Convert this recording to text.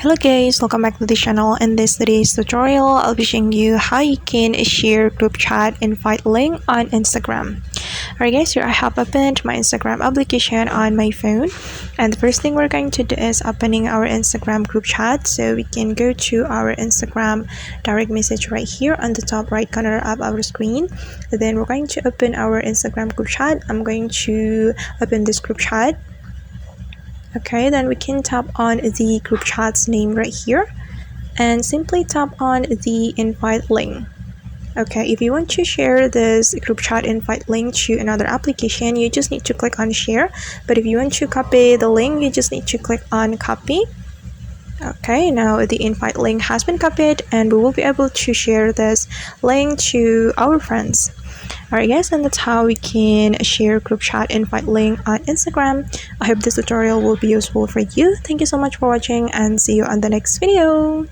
Hello guys, welcome back to the channel. In this today's tutorial, I'll be showing you how you can share group chat invite link on Instagram. Alright guys, here I have opened my Instagram application on my phone, and the first thing we're going to do is opening our Instagram group chat. So we can go to our Instagram direct message right here on the top right corner of our screen. Then we're going to open our Instagram group chat. I'm going to open this group chat. Okay, then we can tap on the group chat's name right here and simply tap on the invite link. Okay, if you want to share this group chat invite link to another application, you just need to click on share. But if you want to copy the link, you just need to click on copy. Okay, now the invite link has been copied and we will be able to share this link to our friends. Alright guys, and that's how we can share group chat invite link on Instagram. I hope this tutorial will be useful for you. Thank you so much for watching and see you on the next video.